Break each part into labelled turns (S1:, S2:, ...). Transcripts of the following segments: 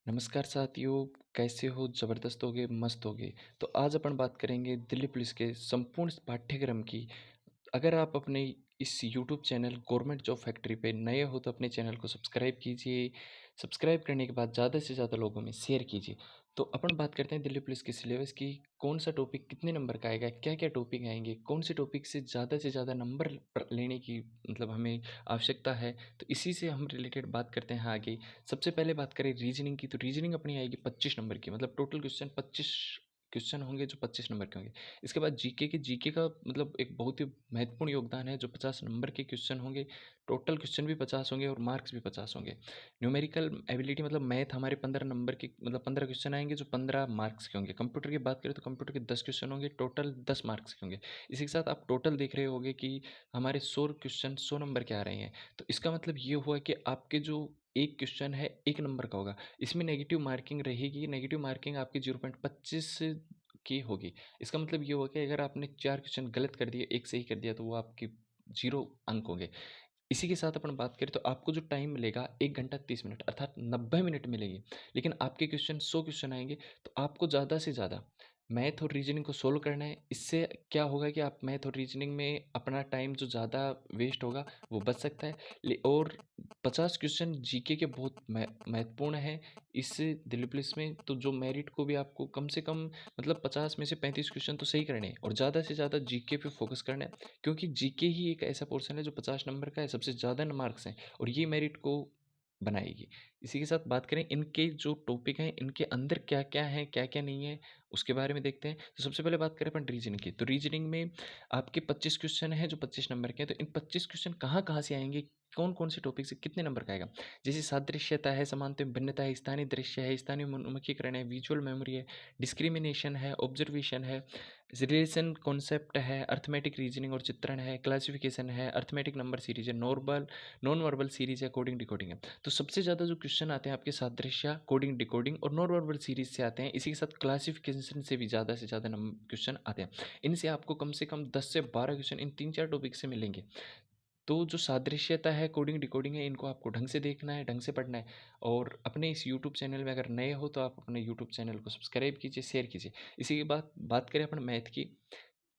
S1: नमस्कार साथियों, कैसे हो? ज़बरदस्त होगे, मस्त होगे। तो आज अपन बात करेंगे दिल्ली पुलिस के संपूर्ण पाठ्यक्रम की। अगर आप अपने इस YouTube channel government job factory पे नए हो तो अपने चैनल को सब्सक्राइब कीजिए। सब्सक्राइब करने के बाद ज़्यादा से ज़्यादा लोगों में शेयर कीजिए। तो अपन बात करते हैं दिल्ली पुलिस के सिलेबस की। कौन सा टॉपिक कितने नंबर का आएगा, क्या क्या टॉपिक आएंगे, कौन से टॉपिक से ज़्यादा नंबर लेने की मतलब हमें आवश्यकता है। तो इसी से हम रिलेटेड बात करते हैं आगे। सबसे पहले बात करें रीजनिंग की, तो रीजनिंग अपनी आएगी 25 नंबर की, मतलब टोटल क्वेश्चन 25 क्वेश्चन होंगे जो 25 नंबर के होंगे। इसके बाद जीके का मतलब एक बहुत ही महत्वपूर्ण योगदान है, जो 50 नंबर के क्वेश्चन होंगे। टोटल क्वेश्चन भी 50 होंगे और मार्क्स भी 50 होंगे। न्यूमेरिकल एबिलिटी मतलब मैथ हमारे 15 नंबर के, मतलब 15 क्वेश्चन आएंगे जो 15 मार्क्स के होंगे। कंप्यूटर की बात करें तो कंप्यूटर के 10 क्वेश्चन होंगे, टोटल 10 मार्क्स के होंगे। इसी के साथ आप टोटल देख रहे होंगे कि हमारे 100 क्वेश्चन 100 नंबर के आ रहे हैं। तो इसका मतलब ये हुआ कि आपके जो एक क्वेश्चन है 1 नंबर का होगा। इसमें नेगेटिव मार्किंग रहेगी, नेगेटिव मार्किंग आपकी 0.25 की होगी। इसका मतलब ये हुआ कि अगर आपने 4 क्वेश्चन गलत कर दिए, 1 सही कर दिया तो वो आपकी 0 अंक होंगे। इसी के साथ अपन बात करें तो आपको जो टाइम मिलेगा 1 घंटा 30 मिनट अर्थात 90 मिनट मिलेंगे। लेकिन आपके क्वेश्चन 100 क्वेश्चन आएँगे, तो आपको ज़्यादा से ज़्यादा मैथ और रीजनिंग को सोल्व करना है। इससे क्या होगा कि आप मैथ और रीजनिंग में अपना टाइम जो ज़्यादा वेस्ट होगा वो बच सकता है। और 50 क्वेश्चन जीके के बहुत महत्वपूर्ण है इस दिल्ली पुलिस में। तो जो मेरिट को भी आपको कम से कम मतलब 50 में से 35 क्वेश्चन तो सही करने हैं और ज़्यादा से ज़्यादा जीके पे फोकस करना है। क्योंकि जीके ही एक ऐसा पोर्शन है जो 50 नंबर का है, सबसे ज़्यादा मार्क्स हैं और ये मेरिट को बनाएगी। इसी के साथ बात करें इनके जो टॉपिक हैं, इनके अंदर क्या-क्या है, क्या-क्या नहीं है, उसके बारे में देखते हैं। तो सबसे पहले बात करें अपन रीजनिंग की, तो रीजनिंग में आपके 25 क्वेश्चन हैं जो 25 नंबर के हैं। तो इन 25 क्वेश्चन कहाँ-कहाँ से आएँगे, कौन-कौन से टॉपिक से कितने नंबर का आएगा? जैसे सादृश्यता है, समानता में भिन्नता है, स्थानीय दृश्य है, स्थानीय उन्मुखीकरण है, विजुअल मेमोरी है, डिस्क्रिमिनेशन है, ऑब्जर्वेशन है, रिलेशन कॉन्सेप्ट है, अर्थमेटिक रीजनिंग और चित्रण है, क्लासिफिकेशन है, अर्थमेटिक नंबर सीरीज है, नॉन वर्बल सीरीज है, कोडिंग डिकोडिंग है। तो सबसे ज़्यादा जो क्वेश्चन आते हैं आपके सादृश्य, कोडिंग डिकोडिंग और नॉन वर्बल सीरीज से आते हैं। इसी के साथ क्लासिफिकेशन से भी ज़्यादा से ज़्यादा क्वेश्चन आते हैं। इनसे आपको कम से कम 10 से 12 क्वेश्चन इन 3-4 टॉपिक से मिलेंगे। तो जो सादृश्यता है, कोडिंग डिकोडिंग है, इनको आपको ढंग से देखना है, ढंग से पढ़ना है। और अपने इस यूट्यूब चैनल में अगर नए हो तो आप अपने यूट्यूब चैनल को सब्सक्राइब कीजिए, शेयर कीजिए। इसी के बाद बात करें अपन मैथ की,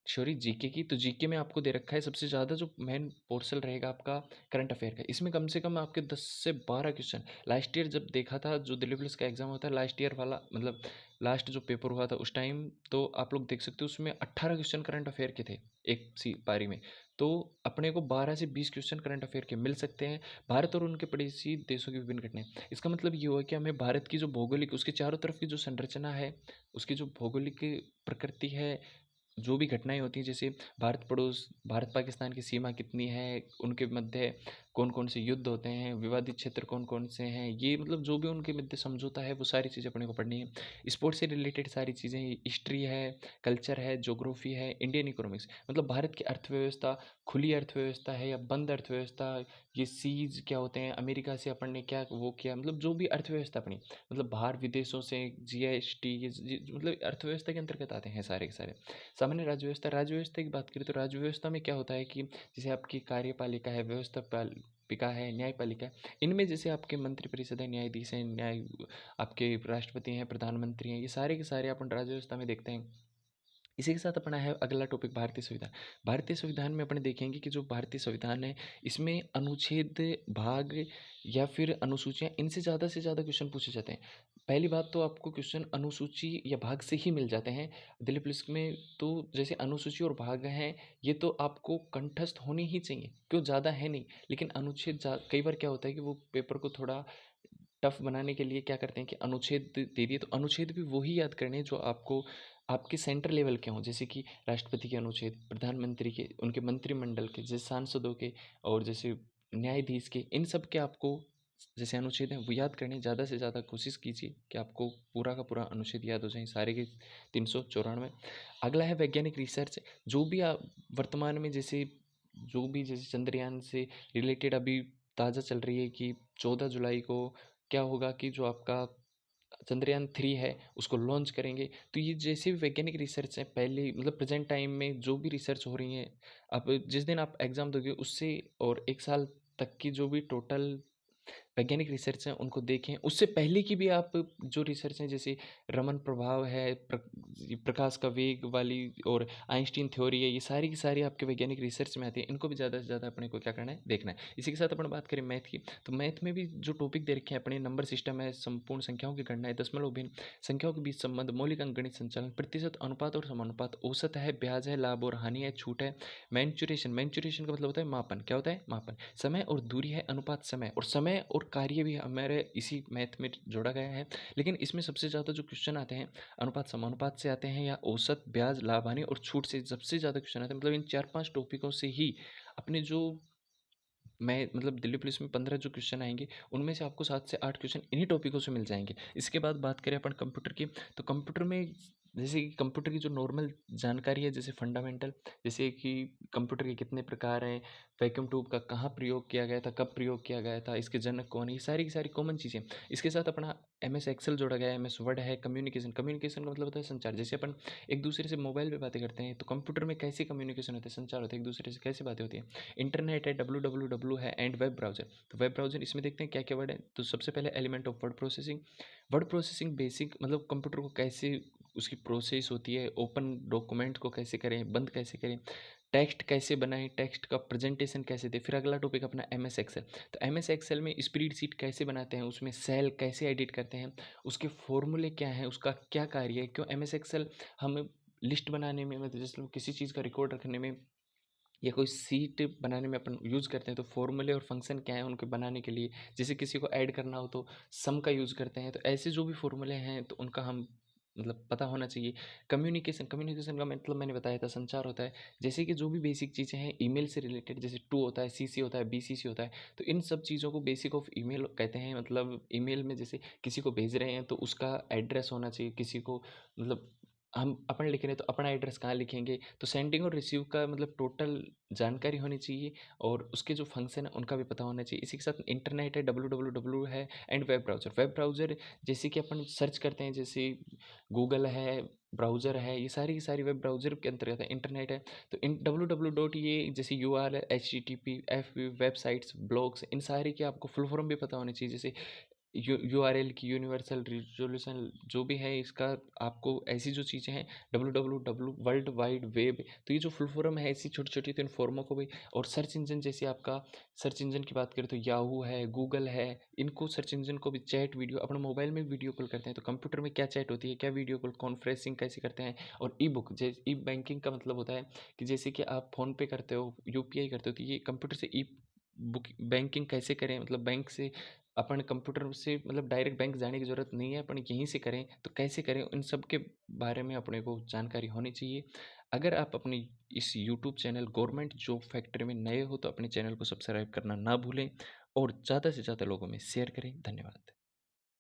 S1: सॉरी जीके की, तो जीके में आपको दे रखा है सबसे ज़्यादा जो मेन पोर्शन रहेगा आपका करंट अफेयर का। इसमें कम से कम आपके 10 से 12 क्वेश्चन, लास्ट ईयर जब देखा था जो दिल्ली पुलिस का एग्जाम होता है लास्ट ईयर वाला, मतलब लास्ट जो पेपर हुआ था उस टाइम, तो आप लोग देख सकते हो उसमें 18 क्वेश्चन करंट अफेयर के थे एक सी पारी में। तो अपने को 12 से 20 क्वेश्चन करंट अफेयर के मिल सकते हैं। भारत और उनके पड़ोसी देशों की विभिन्न घटनाएं, इसका मतलब ये हुआ कि हमें भारत की जो भौगोलिक, उसके चारों तरफ की जो संरचना है, उसकी जो भौगोलिक प्रकृति है, जो भी घटनाएं होती हैं, जैसे भारत पाकिस्तान की सीमा कितनी है, उनके मध्य कौन कौन से युद्ध होते हैं, विवादित क्षेत्र कौन कौन से हैं, ये मतलब जो भी उनके मध्य समझौता है वो सारी चीज़ें अपने को पढ़नी है। स्पोर्ट्स से रिलेटेड सारी चीज़ें, हिस्ट्री है, कल्चर है, ज्योग्राफी है, इंडियन इकोनॉमिक्स, मतलब भारत की अर्थव्यवस्था, खुली अर्थव्यवस्था है या बंद अर्थव्यवस्था, ये सीज क्या होते हैं, अमेरिका से अपन ने क्या वो किया, मतलब जो भी अर्थव्यवस्था अपनी, मतलब बाहर विदेशों से जीएसटी, मतलब अर्थव्यवस्था के अंतर्गत आते हैं सारे के सारे। सामान्य राज्य व्यवस्था, राज्य व्यवस्था की बात करें तो राज्य व्यवस्था में क्या होता है कि जैसे आपकी कार्यपालिका है, व्यवस्थापालिका है, न्यायपालिका है, इनमें जैसे आपके मंत्रिपरिषद है, न्यायाधीश हैं, आपके राष्ट्रपति हैं, प्रधानमंत्री हैं, ये सारे के सारे अपन राज्य व्यवस्था में देखते हैं। इसी के साथ अपना है अगला टॉपिक भारतीय संविधान। भारतीय संविधान में अपने देखेंगे कि जो भारतीय संविधान है, इसमें अनुच्छेद, भाग या फिर अनुसूचियाँ, इनसे ज़्यादा से ज़्यादा क्वेश्चन पूछे जाते हैं। पहली बात तो आपको क्वेश्चन अनुसूची या भाग से ही मिल जाते हैं दिल्ली पुलिस में। तो जैसे अनुसूची और भाग हैं, ये तो आपको कंठस्थ होनी ही चाहिए, क्यों, ज़्यादा है नहीं। लेकिन अनुच्छेद कई बार क्या होता है कि वो पेपर को थोड़ा टफ बनाने के लिए क्या करते हैं कि अनुच्छेद दे दिए, तो अनुच्छेद भी वही याद करने हैं जो आपको आपके सेंटर लेवल के हों, जैसे कि राष्ट्रपति के अनुच्छेद, प्रधानमंत्री के, उनके मंत्रिमंडल के, जैसे सांसदों के, और जैसे न्यायाधीश के, इन सब के आपको जैसे अनुच्छेद हैं वो याद करने। ज़्यादा से ज़्यादा कोशिश कीजिए कि आपको पूरा का पूरा अनुच्छेद याद हो जाए, सारे के 394। अगला है वैज्ञानिक रिसर्च। जो भी वर्तमान में जैसे जो भी जैसे चंद्रयान से रिलेटेड अभी ताज़ा चल रही है कि 14 जुलाई को क्या होगा कि जो आपका चंद्रयान 3 है उसको लॉन्च करेंगे। तो ये जैसे भी वैज्ञानिक रिसर्च है, पहले मतलब प्रेजेंट टाइम में जो भी रिसर्च हो रही है, अब जिस दिन आप एग्ज़ाम दोगे उससे और 1 साल तक की जो भी टोटल वैज्ञानिक रिसर्च हैं उनको देखें। उससे पहले की भी आप जो रिसर्च हैं जैसे रमन प्रभाव है, प्रकाश का वेग वाली और आइंस्टीन थ्योरी है, ये सारी की सारी आपके वैज्ञानिक रिसर्च में आती है। इनको भी ज़्यादा से ज़्यादा अपने को क्या करना है, देखना है। इसी के साथ अपन बात करें मैथ की, तो मैथ में भी जो टॉपिक दे रखे हैं अपने, नंबर सिस्टम है, संपूर्ण संख्याओं की गणना है, दशमलव भिन्न, संख्याओं के बीच संबंध, मौलिक अंक गणित संचालन, प्रतिशत, अनुपात और समानुपात, औसत है, ब्याज है, लाभ और हानि है, छूट है, मैंचुरेशन, मैंचुरेशन का मतलब होता है मापन। क्या होता है? मापन। समय और दूरी है, अनुपात समय, और समय और कार्य भी हमारे इसी मैथ में जोड़ा गया है। लेकिन इसमें सबसे ज़्यादा जो क्वेश्चन आते हैं अनुपात समानुपात से आते हैं, या औसत, ब्याज, लाभ, हानि और छूट से सबसे ज़्यादा क्वेश्चन आते हैं। मतलब इन 4-5 टॉपिकों से ही अपने जो मैं मतलब दिल्ली पुलिस में 15 जो क्वेश्चन आएंगे, उनमें से आपको 7 से 8 क्वेश्चन इन्हीं टॉपिकों से मिल जाएंगे। इसके बाद बात करें अपन कंप्यूटर की, तो कंप्यूटर में जैसे कि कंप्यूटर की जो नॉर्मल जानकारी है, जैसे फंडामेंटल, जैसे कि कंप्यूटर के कितने प्रकार हैं, वैक्यूम ट्यूब का कहाँ प्रयोग किया गया था, कब प्रयोग किया गया था, इसके जनक कौन है, ये सारी की सारी कॉमन चीज़ें। इसके साथ अपना MS एक्सेल जोड़ा गया है, MS वर्ड है, कम्युनिकेशन, कम्युनिकेशन का मतलब होता है संचार। जैसे अपन एक दूसरे से मोबाइल पे बातें करते हैं, तो कंप्यूटर में कैसे कम्युनिकेशन होता है, संचार होता है, एक दूसरे से कैसे बातें होती हैं। इंटरनेट है, www है, एंड वेब ब्राउज़र। तो वेब ब्राउज़र इसमें देखते हैं क्या क्या वर्ड है। तो सबसे पहले element of word processing. Word processing basic मतलब कंप्यूटर को कैसे उसकी प्रोसेस होती है, ओपन डॉक्यूमेंट को कैसे करें, बंद कैसे करें, टेक्स्ट कैसे बनाएं, टेक्स्ट का प्रेजेंटेशन कैसे दें। फिर अगला टॉपिक अपना MS एक्सेल। तो MS एक्सेल में स्प्रेड शीट कैसे बनाते हैं, उसमें सेल कैसे एडिट करते हैं, उसके फॉर्मूले क्या हैं, उसका क्या कार्य है, क्यों MS एक्सेल हम लिस्ट बनाने में, मतलब जैसे किसी चीज़ का रिकॉर्ड रखने में या कोई सीट बनाने में अपन यूज़ करते हैं, तो फॉर्मूले और फंक्शन क्या है उनके बनाने के लिए। जैसे किसी को ऐड करना हो तो सम का यूज़ करते हैं। तो ऐसे जो भी फॉर्मूले हैं तो उनका हम मतलब पता होना चाहिए। कम्युनिकेशन, कम्युनिकेशन का मतलब मैंने बताया था संचार होता है। जैसे कि जो भी बेसिक चीज़ें हैं ईमेल से रिलेटेड, जैसे टू होता है, CC होता है, BCC होता है। तो इन सब चीज़ों को बेसिक ऑफ ईमेल कहते हैं। मतलब ईमेल में जैसे किसी को भेज रहे हैं तो उसका एड्रेस होना चाहिए, किसी को मतलब हम अपन लिख रहे हैं तो अपना एड्रेस कहाँ लिखेंगे। तो सेंडिंग और रिसीव का मतलब टोटल जानकारी होनी चाहिए, और उसके जो फंक्शन है उनका भी पता होना चाहिए। इसी के साथ इंटरनेट है, www है, and web browser. Web browser जैसे कि अपन सर्च करते हैं, जैसे गूगल है, ब्राउज़र है, ये सारी की सारी वेब ब्राउज़र के अंतर्गत है। इंटरनेट है तो इन www डॉट, ये जैसे URL है, HTTP, FB, वेबसाइट्स, ब्लॉग्स, इन सारी की आपको फुल फॉर्म भी पता होनी चाहिए। जैसे URL की यूनिवर्सल रिजोल्यूशन जो भी है इसका, आपको ऐसी जो चीज़ें हैं www वर्ल्ड वाइड वेब, तो ये जो फुल फॉर्म है ऐसी छोटी छोटी, तो इन फॉर्मों को भी। और सर्च इंजन, जैसे आपका सर्च इंजन की बात करें तो याहू है, गूगल है, इनको सर्च इंजन को भी। चैट वीडियो, अपने मोबाइल में वीडियो कॉल करते हैं तो कंप्यूटर में क्या चैट होती है, क्या वीडियो कॉल, कॉन्फ्रेंसिंग कैसे करते हैं। और ई बुक, जैसे ई बैंकिंग का मतलब होता है कि जैसे कि आप फ़ोन पे करते हो, UPI करते हो, तो ये कंप्यूटर से ई बुक बैंकिंग कैसे करें, मतलब बैंक से अपन कंप्यूटर से मतलब डायरेक्ट बैंक जाने की ज़रूरत नहीं है, अपन यहीं से करें तो कैसे करें, इन सब के बारे में अपने को जानकारी होनी चाहिए। अगर आप अपनी इस YouTube channel government job factory में नए हो तो अपने चैनल को सब्सक्राइब करना ना भूलें, और ज़्यादा से ज़्यादा लोगों में शेयर करें। धन्यवाद।